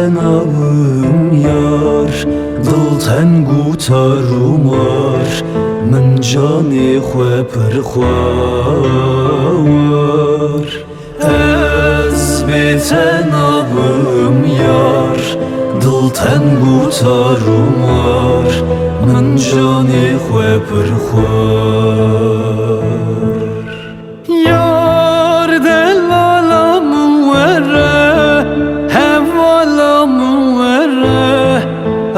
tenavım yar, dilten gutarumar, min canê xwe pir xwar. Ez bê tenavım yar, dilten gutarumar, min canê xwe pir xwar. Yar delala min were, hevala min were,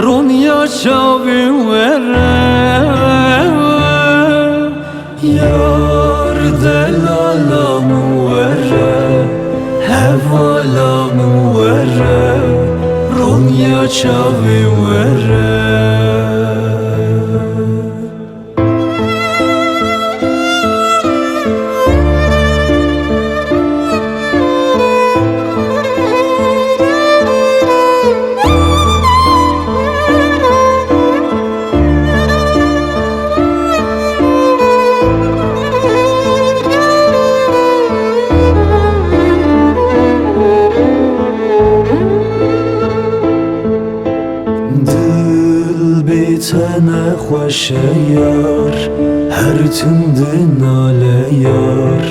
ronya çavên were. Yar delala min were, hevala min were, ronya çavên were. Tene xweşe yar, her tim di nale yar,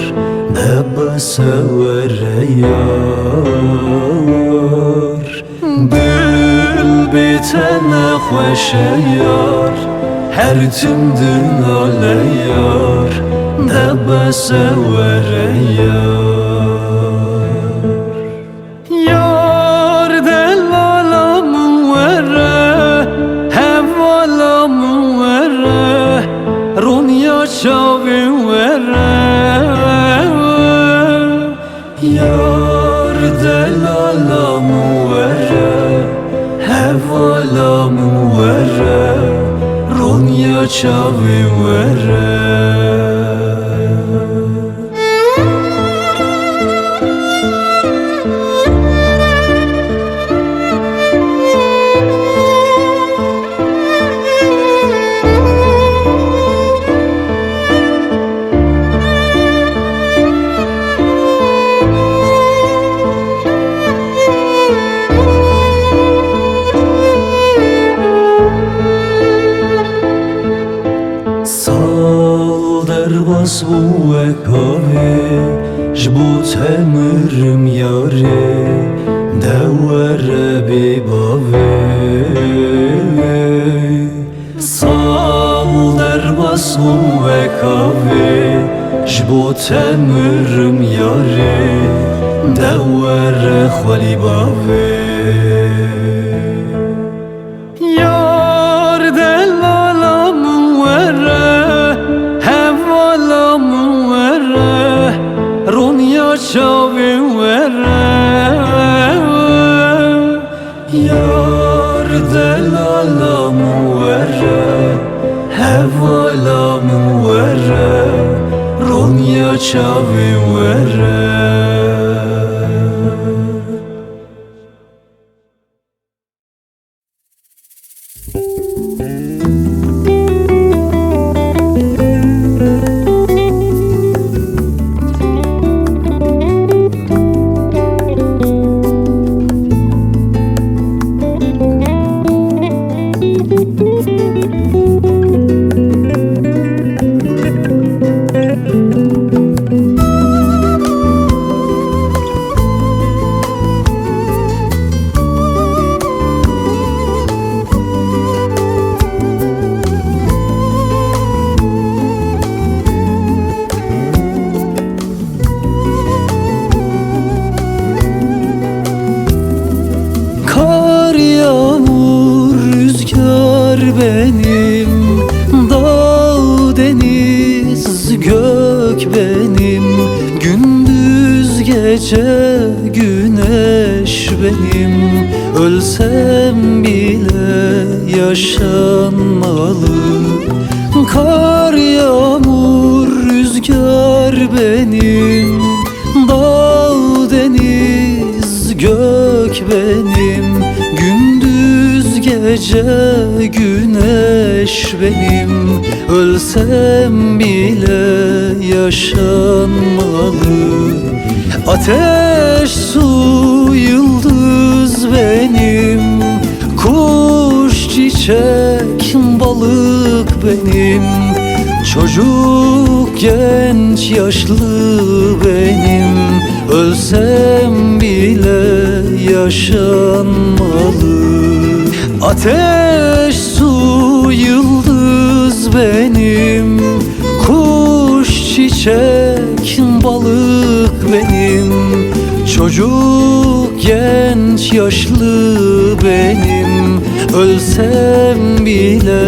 nebese were yar. Dil bê tene xweşe yar, her tim di nale yar, nebese were yar. Yar delala min were, ronya çavên were. Yar delala min were, hevala min were, ronya çavên were. Derbas bu ekave, jbo temirim yare, devere bibave. Sal derbas bu ekave, jbo temirim yare, devere xwalibave. Yar delala min were, ronya çavên were. Yar delala min were, hevala min were, ronya çavên were. Benim dağ deniz gök benim, gündüz gece güneş benim. Ölsem bile yaşanmalı. Kar yağmur rüzgar benim, dağ deniz gök benim, gündüz gece güneş benim. Ölsem bile yaşanmalı. Ateş su yıldız benim, çiçek balık benim, çocuk genç yaşlı benim. Ölsem bile yaşanmalı. Ateş su yıldız benim, kuş çiçek balık benim, çocuk genç yaşlı benim. Ölsem bile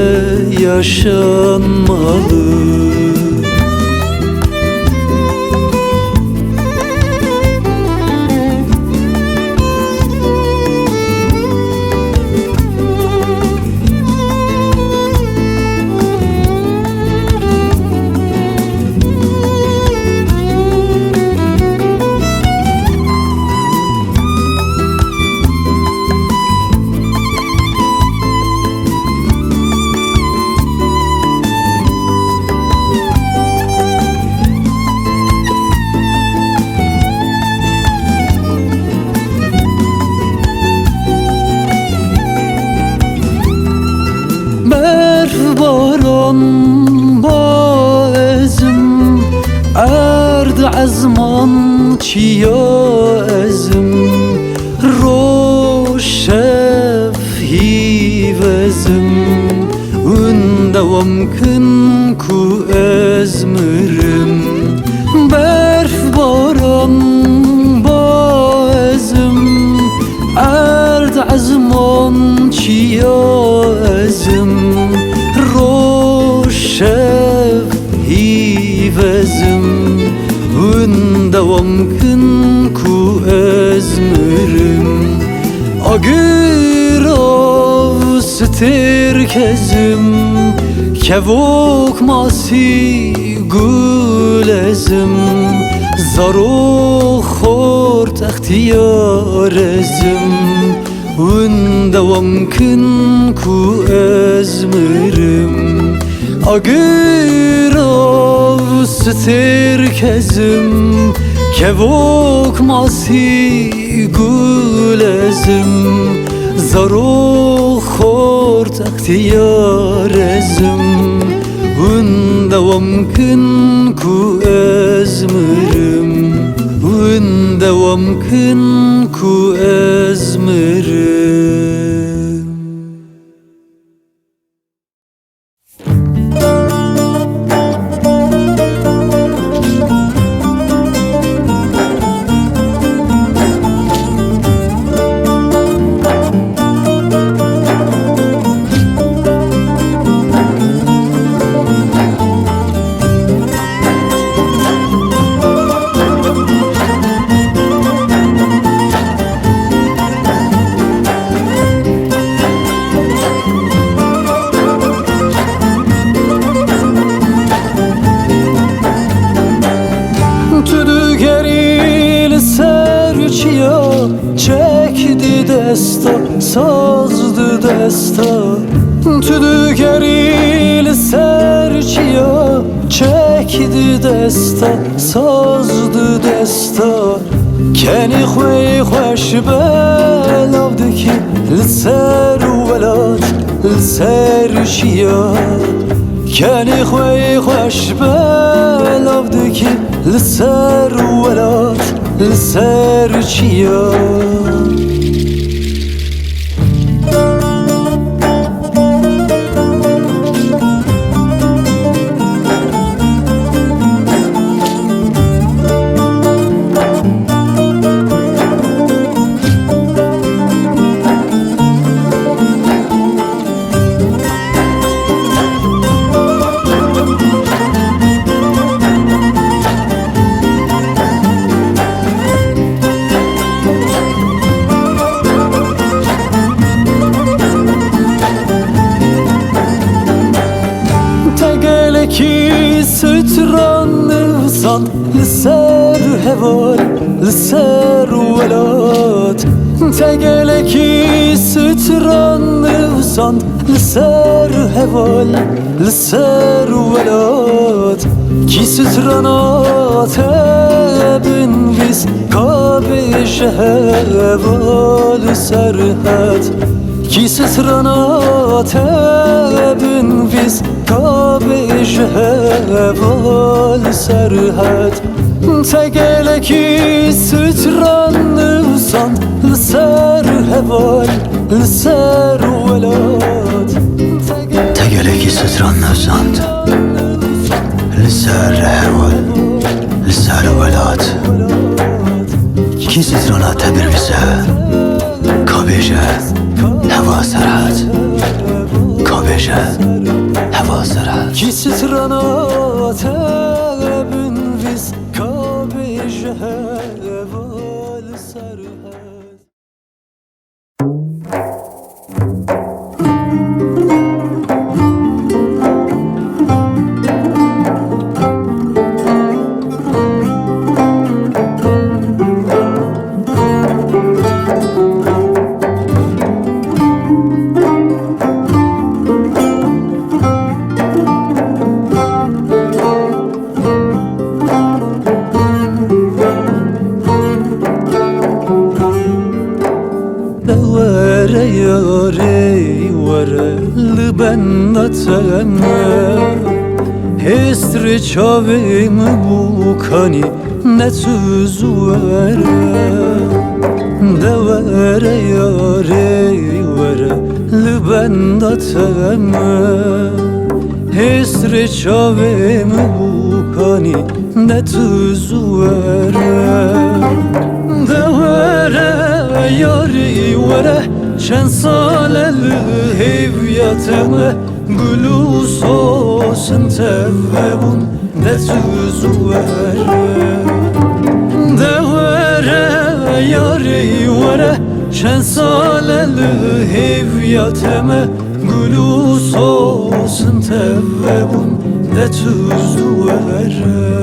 yaşanmalı. Baron bazım erdi azman çiya ezim, roşef hivezim undavam kın ku ezmirim. Berf baron bazım erdi azman çiya ezim, roşef hivezim undavam kın ku ezmirim. Agirav stirkezim kevok masi gulezim, zaro khort ihtiyarezim undavam kın ku ezmirim. Agirav stirkezim kevok masi gulezim, zaro khort ihtiyarezim undavam kın ku ezmirim. Undavam kın ku ezmirim. Çekdi desta, sazdı desta, tüdü geril serçiya. Çekdi desta, sazdı desta, keni خوی خوش بلاودی کی لسر ولات لسر چیا. کeni خوی خوش بلاودی کی لسر ولات لسر چیا. Ki ستران نوزان لسر هوال لسر ولات. تگل کی ستران نوزان لسر هوال لسر ولات. کی سترانات بن ویس کابه هوال سرحت. کی سترانات تبن ویز کابش هوال سرحد تگلکی ستران نوسان لسر هوال لسر ولاد تگلکی ستران نوسان لسر هوال لسر ولاد کی سترانات تبرویزه کابشه هوا سرحد کابشه هوا سرحد کی سترانات تبن ویز کابش هوال سرحد Hestri çavim bu kani ne tüzü vere devere yare vere libenda teme Hestri çavim bu kani ne tüzü vere devere yare vere çen saleli heviyateme Gülü sosun tevvebun ne tüzü vere Devere yari vere şen saleli heviyateme Gülü sosun tevvebun ne tüzü vere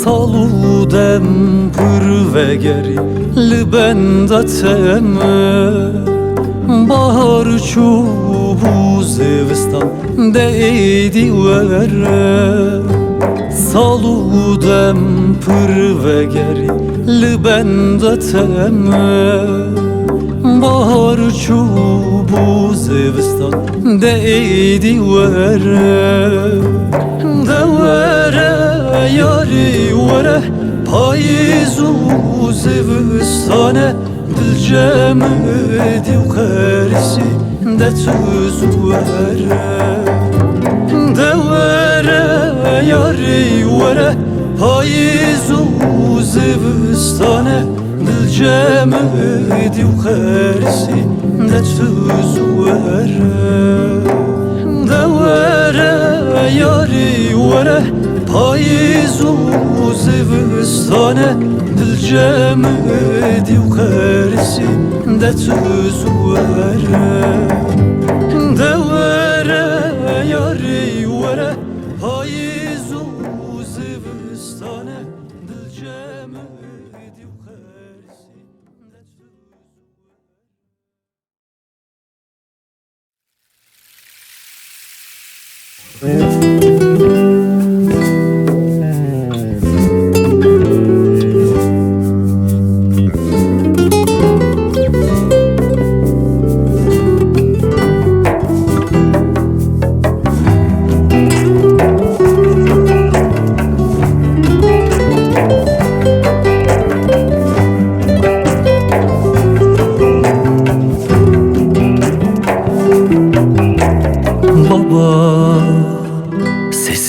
Saludem pır ve geri libenda teme Bahar çubu zivistan değdi vere Saludem pır ve geri libenda teme Bahar çubu zivistan değdi vere Devere yari vere payzu zivistane Dilcem ediv kherisi de tüzü vere Devere yari vere payzu zivistane Dilcem ediv kherisi de tüzü vere Devere yari vere payzu zivistane Dilcem ediv kherisi de tüzü vere Devere yari vere payzu zivistane Dilcem ediv kherisi de tüzü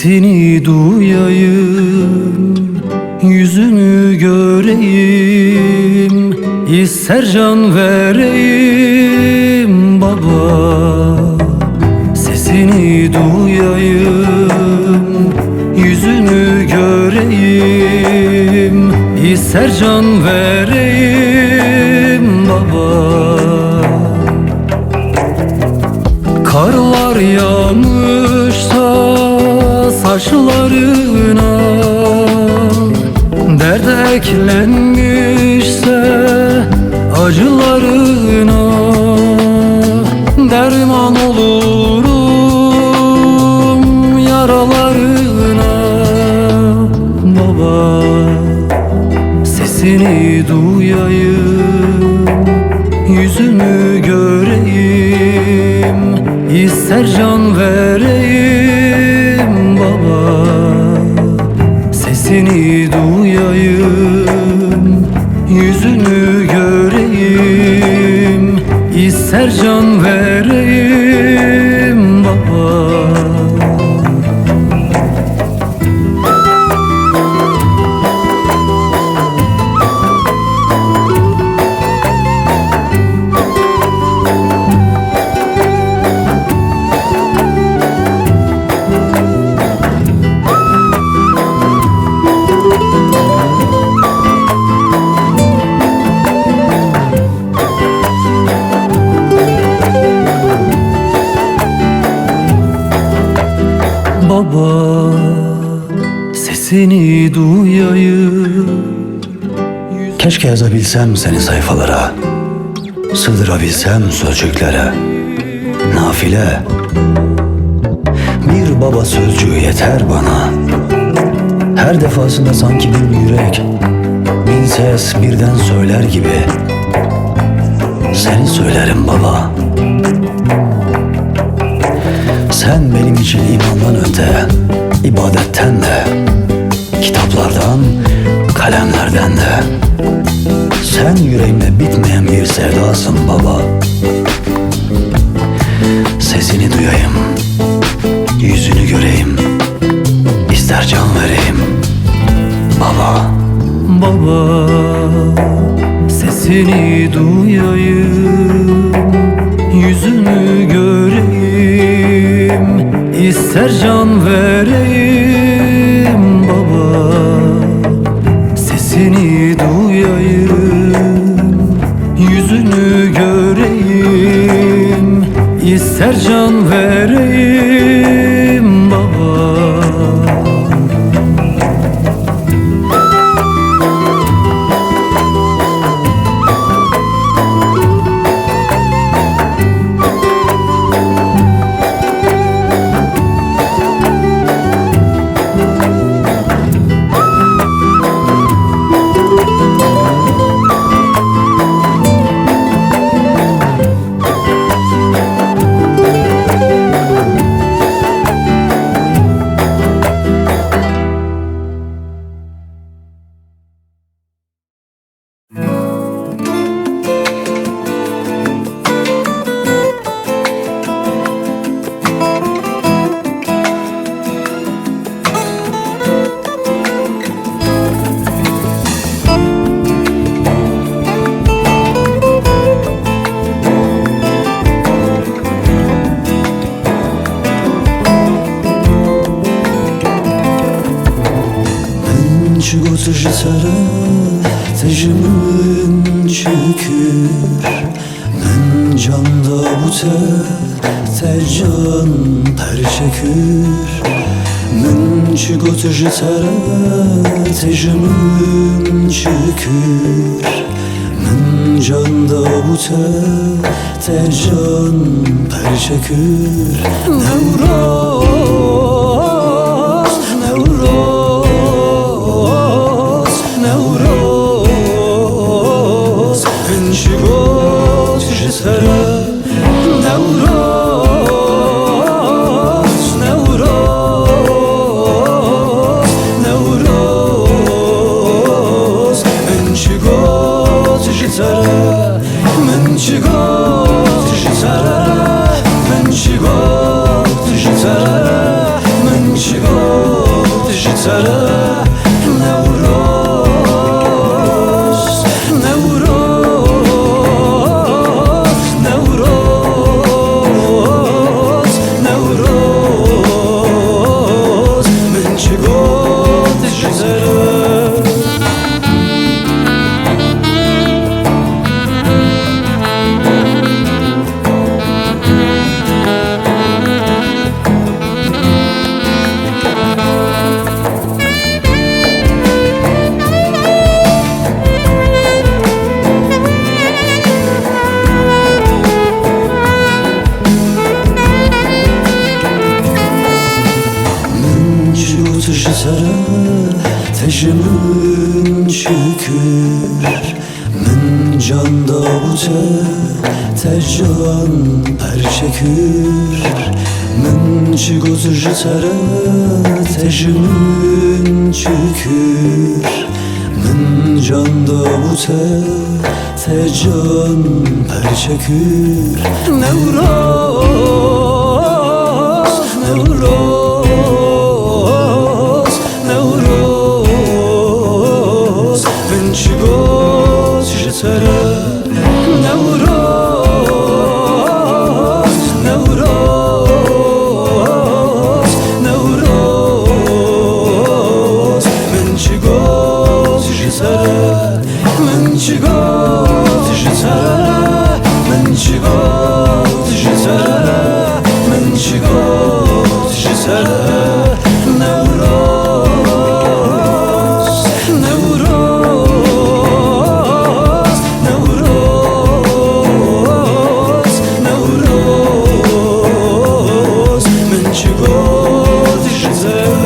Seni duyayım, yüzünü göreyim, ister can vereyim baba. Sesini duyayım, yüzünü göreyim, ister can vereyim baba. Karlar yağmış saçlarına, dert eklenmişse acılarına, derman olurum yaralarına. Baba, sesini duyayım, yüzünü göreyim, ister can vereyim. Baba, sesini duyayım, yüzünü göreyim, ister can vereyim. Baba, baba, sesini duyayım. Keşke yazabilsem seni sayfalara, sığdırabilsem sözcüklere. Nafile, bir baba sözcüğü yeter bana. Her defasında sanki bir yürek, bin ses birden söyler gibi. Seni söylerim baba. Sen benim için imandan öte, ibadetten de, kitaplardan, kalemlerden de. Sen yüreğimde bitmeyen bir sevdasın baba. Sesini duyayım, yüzünü göreyim, ister can vereyim. Baba, Baba, sesini duyayım, yüzünü göreyim, ister can vereyim. Baba, sesini duyayım, yüzünü göreyim, ister can vereyim. Baba, Çıgıtı jitara tecrübün çükür. Men canda bute tecan perçekür. Men çıgıtı jitara tecrübün çükür. Men canda bute tecan perçekür. Nevroz, nevroz, nevroz. Enşigot jitara nevroz, nevroz, nevroz. Enşigot jitara, menşigot jitara, menşigot jitara. Teşimin şükür Min can davute Tecan perşekür Min çi gözü tere Teşimin şükür Min can davute Tecan perşekür Nevroz, Nevroz, Nevroz Min çi gözü tere Nevroz, Nevroz, Nevroz Min çi gözü tere Min çi gözü tere Min çi gözü tere Min çi gözü tere Nevroz, Nevroz, Nevroz, Nevroz Min çi gözü tere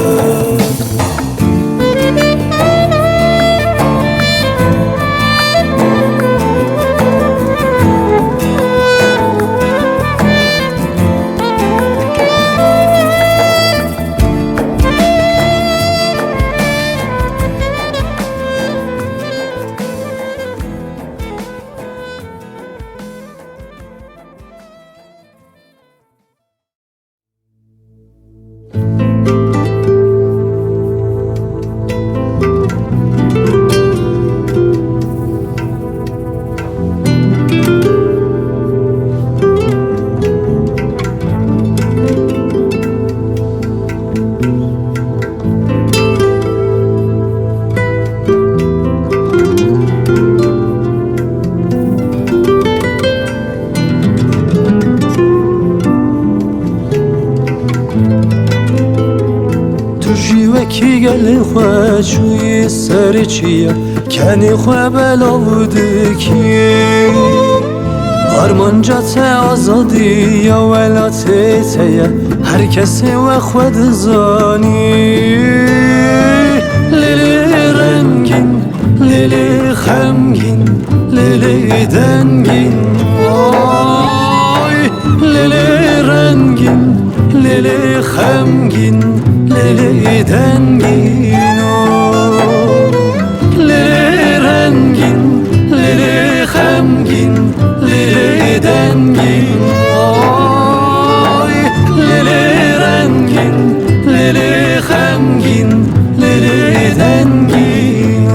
کی گلی خواه چوی سر چیه کنی خواه بلاو دکی آرمانجات آزادی یا ولات تیه هر کسی و خود زانی لیلی رنگین لیلی خمگین لیلی دنگین آی لیلی رنگین لیلی خمگین لیلی دنگین لیلی رنگین لیلی خمگین لیلی دنگین آی لیلی رنگین لیلی خمگین لیلی دنگین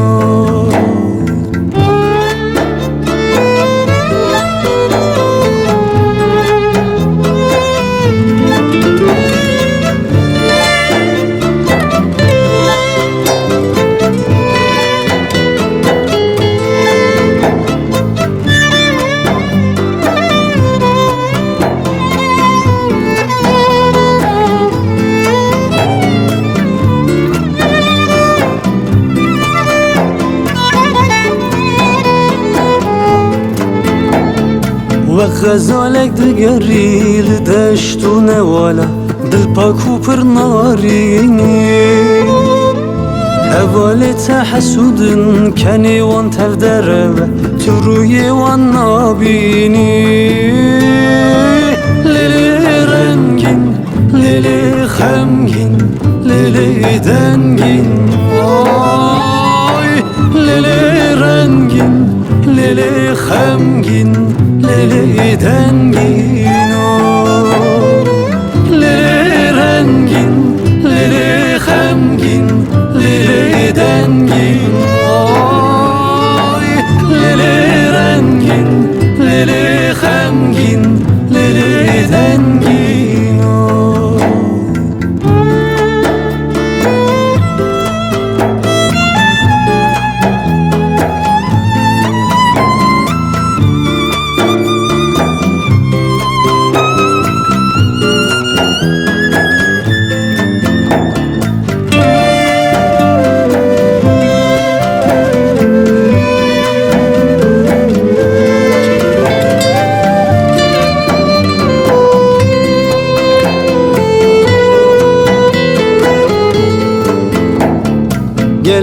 و غزالک دگریل دشت و نوالا دل پاک و پر نارینی حوالی تحسودن کنی وان تف دره تو روی وان نابینی لیلی رنگین لیلی خمگین لیلی دنگین آی لیلی رنگین لیلی خمگین لیلی دنگین لیلی رنگین لیلی خمگین لیلی دنگین آی لیلی رنگین لیلی خمگین لیلی دنگین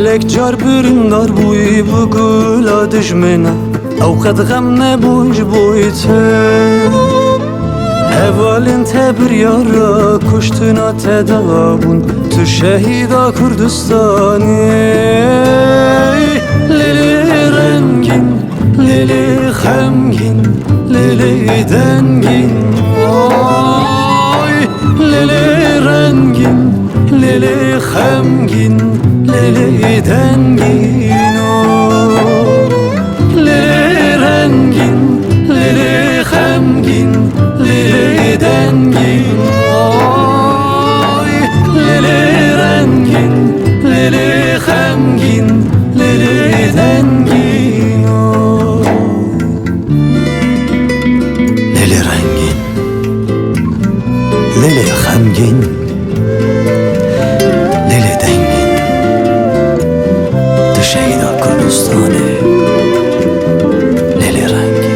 لك جار برندار بوی بگولا دجمنه او قد غم نبوش بویته هوالین تبر یارا کشتنا تدابون تو شهیدا کردستانی لیلی رنگین لیلی خمگین لیلی دنگین لیلی رنگین لیلی خمگین لیلی دنگین لیلی رنگین لیلی خمگین لیلی دنگین لیلی رنگین لیلی خمگین لیلی دنگین لیلی رنگین لیلی خمگین لیلی دنگین تو شهیدا کردستانه لیلی رنگین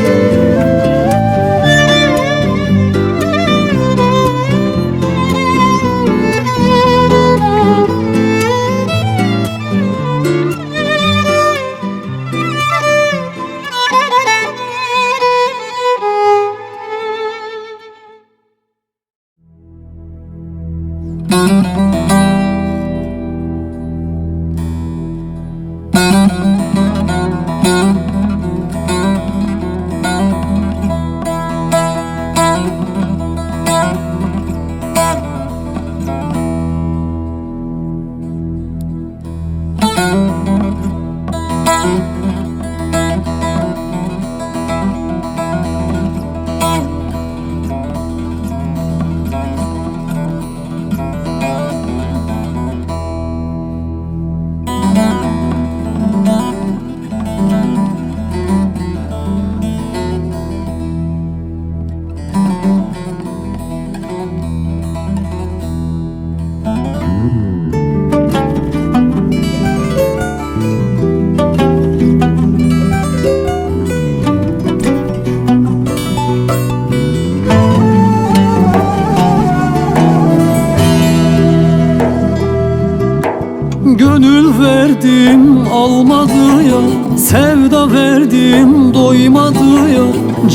Gönül verdim almadı ya, sevda verdim doymadı ya,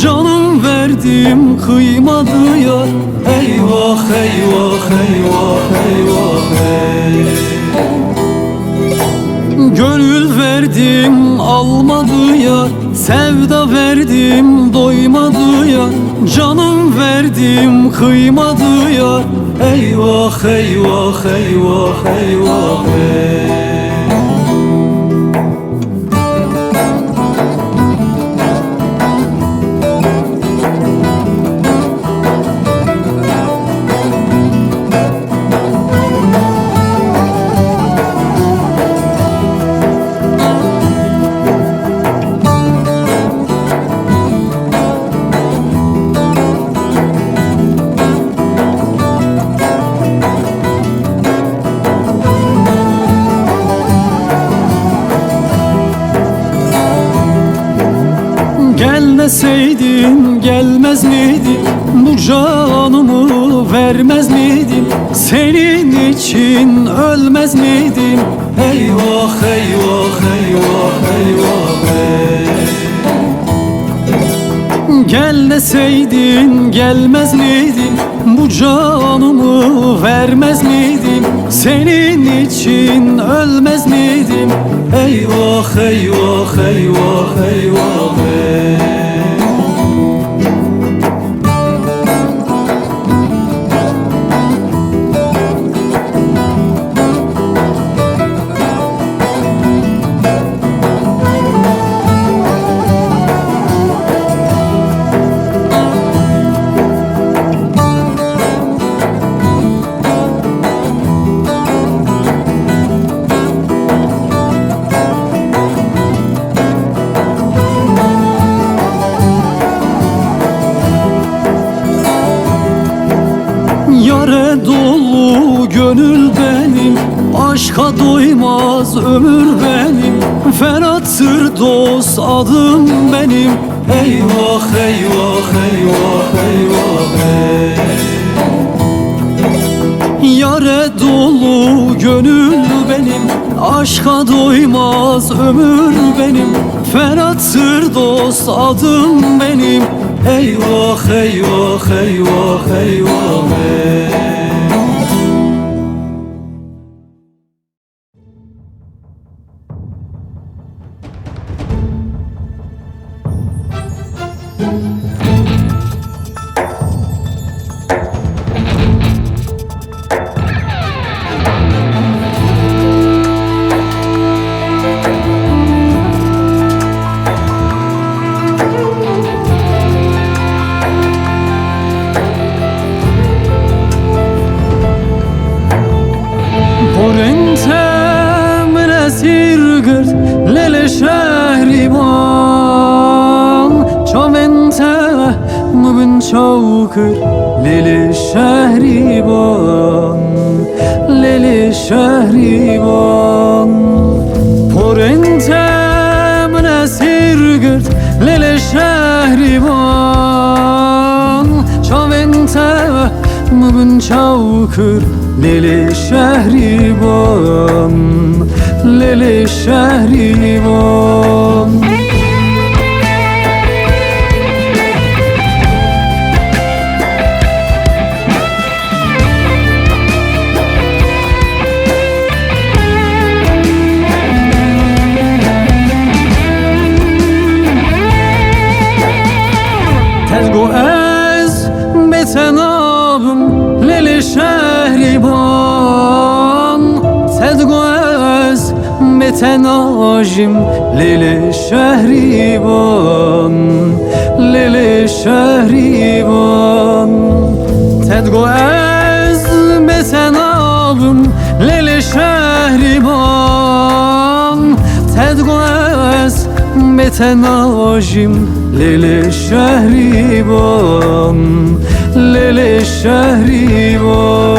canım verdim kıymadı ya. Eyvah eyvah eyvah eyvah ey. Gönül verdim almadı ya, sevda verdim doymadı ya, canım verdim kıymadı ya. Eyvah eyvah eyvah eyvah ey. Gel deseydin gelmez miydim, bu canımı vermez miydim, senin için ölmez miydim? Eyvah eyvah eyvah eyvah ey. Gel deseydin gelmez miydim, bu canımı vermez miydim, senin için ölmez miydim? Eyvah eyvah eyvah eyvah ey. Yare dolu gönül benim, aşka doymaz ömür benim, Ferhat Sırdos adım benim. Eyvah eyvah eyvah eyvah ey. Yare dolu Gönül benim, aşka doymaz ömür benim. Ferhat'tır dost adım benim. Eyvah eyvah eyvah eyvah ey. Lele şehriban çavente mübin çavkır Lele şehriban Lele şehriban Porente mnesir gürt Lele şehriban çavente mübin çavkır Lele şehriban Lele şehriban Tezgo ez betenabım Lele şehriban Tezgo ez betenajim Lele şehriban Lele şehriban Tedgo ez betenabım Lele şehriban Tedgo ez betenajim Lele şehriban Lele şehriban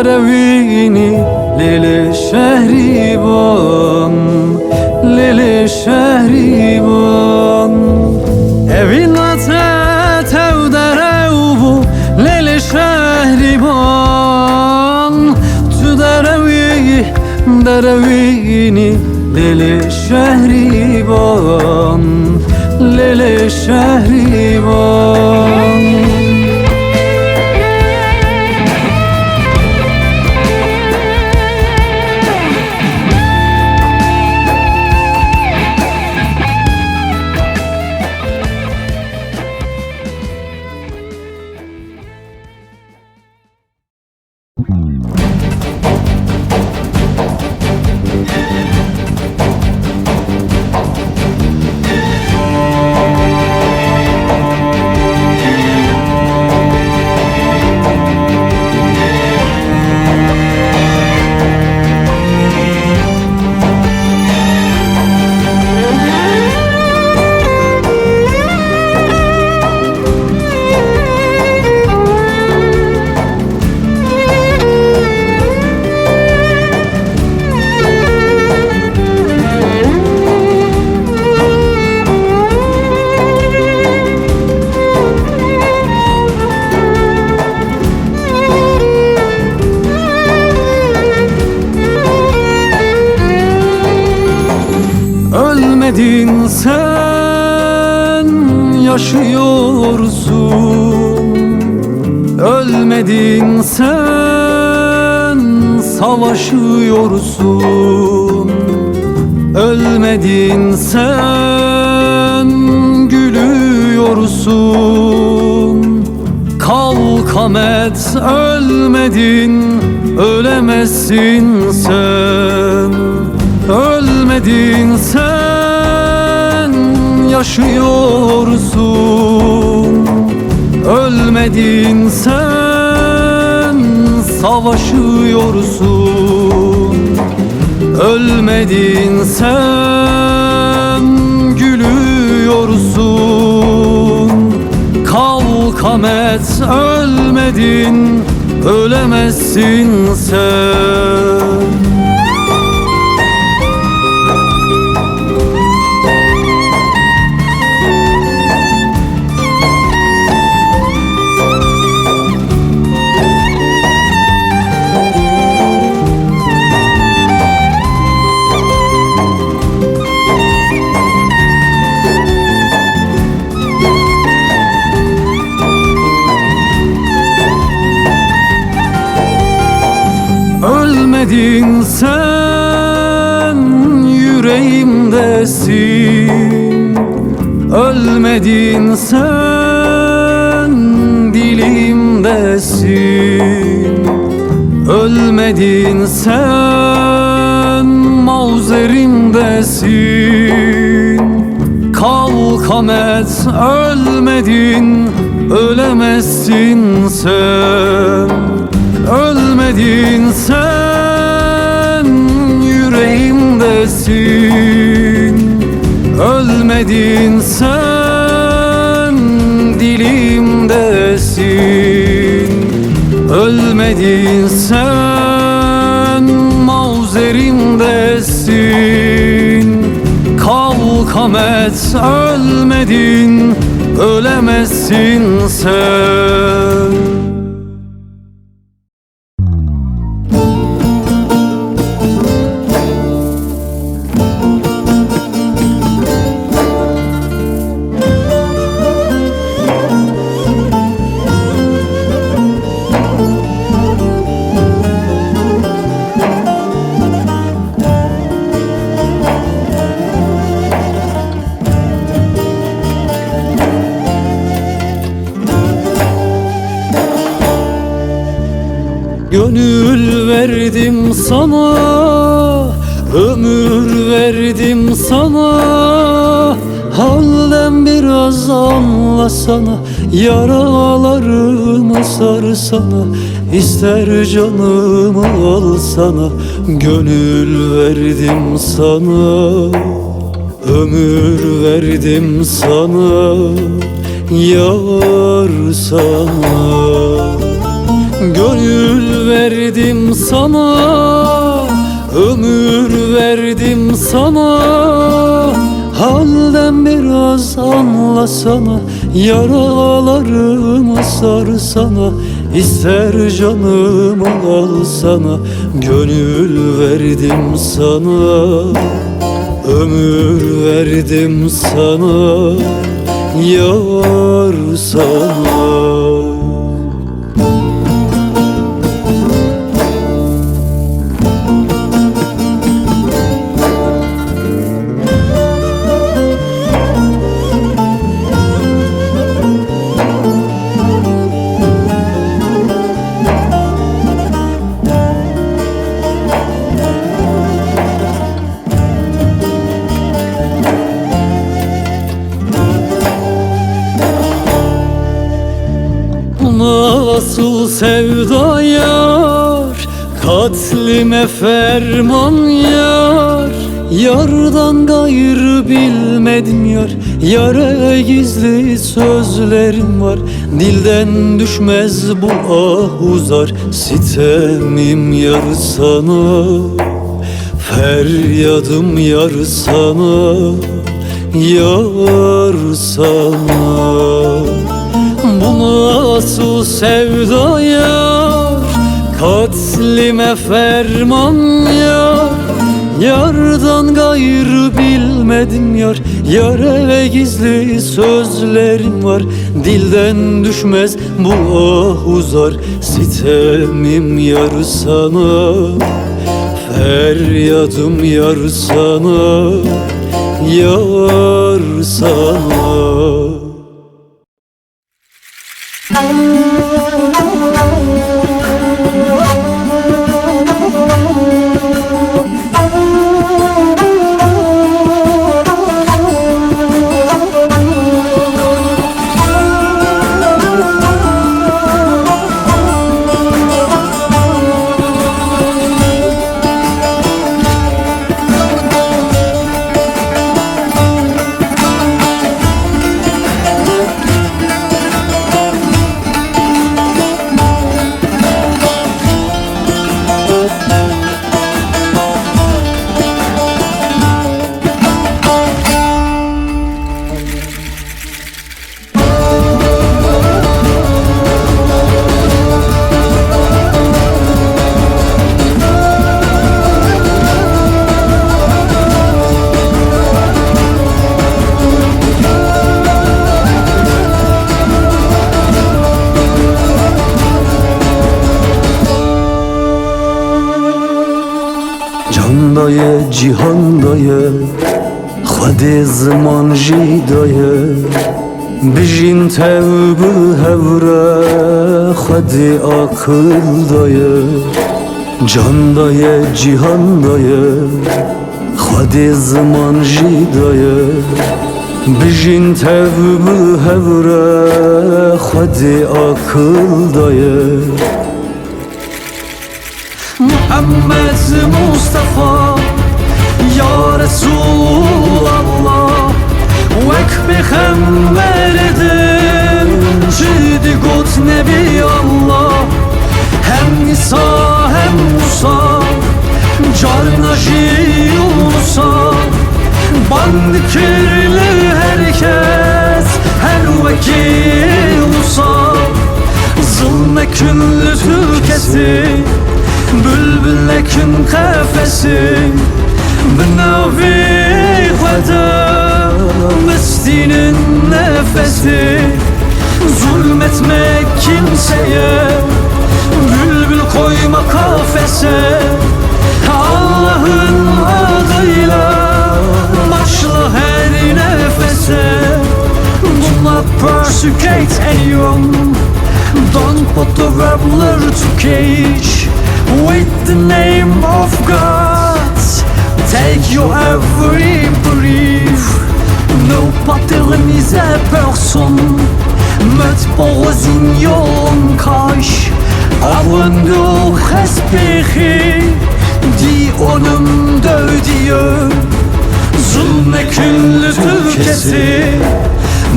Derevini Lele şehriban Lele şehriban Evin ate tev derevu Lele şehriban Tu derevini Lele şehriban Lele şehriban Ölmedin sen yaşıyorsun Ölmedin sen savaşıyorsun Ölmedin sen gülüyorsun Kalk Ahmet ölmedin ölemezsin sen Ölmedin sen yaşıyorsun Ölmedin sen savaşıyorsun Ölmedin Ölmedin sen, gülüyorsun. Kalk Ahmet, ölmedin, ölemezsin sen. Ölmedin sen, yüreğimdesin. Ölmedin sen, dilimdesin. Ölmedin sen, mavzerimdesin. Kalk Ahmet, ölmedin, ölemezsin sen. Ölmedin sen, yüreğimdesin. Ölmedin sen, dilimdesin. Ölmedin sen, mavzerimdesin. Kalk Ahmet, ölmedin, ölemezsin sen. Gönül verdim sana, ömür verdim sana. Halden biraz anlasana, yaralarımı sarsana. İster canımı alsana, gönül verdim sana. Ömür verdim sana, yar sana. Gönül verdim sana, ömür verdim sana. Halden biraz anlasana, yaralarımı sarsana. İster canımı alsana, gönül verdim sana. Ömür verdim sana, yar sana. Nasıl sevda yar, katlime ferman yar. Yardan gayrı bilmedim yar, yara gizli sözlerim var. Dilden düşmez bu ah uzar, sitemim yar sana. Feryadım yar sana, yar sana. Bu nasıl sevda yar, katlime ferman yar. Yardan gayrı bilmedim yar, yara gizli sözlerim var. Dilden düşmez bu ah uzar, sitemim yar sana. Feryadım yar sana, yar sana. جاندای جیهاندای خود زمان جیدای بجین توبه هوره خود akıl dayı جاندای جیهاندای خود زمان جیدای بجین توبه هوره خود akıl dayı محمد مصطفى یا رسول الله وک پیغمبر دم چیدی گفت نبی الله hem İsa hem Musa Carnaji Yunus'a bandı kirli herkes her vekil Musa zulme küllü tülkesi bülbülle kün kafesi binavi veda mestinin nefesi zulmetmek kimseye bülbül koyma kafese Allah'ın adıyla başla her nefese Do not persecute anyone Don't put the rebel to cage With the name of God Take your every brief Ne patronise personne Met porosine yon kaş Avant de respirer Dis au nom de Dieu Zulme küllü tülkesi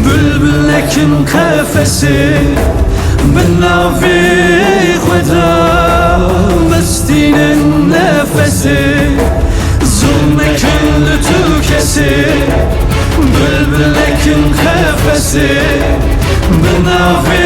Bülbülle kün kafesi Benavi veda Mestinin nefesi Zulme küllü tülkesi Bülbülle kün kafesi Benavi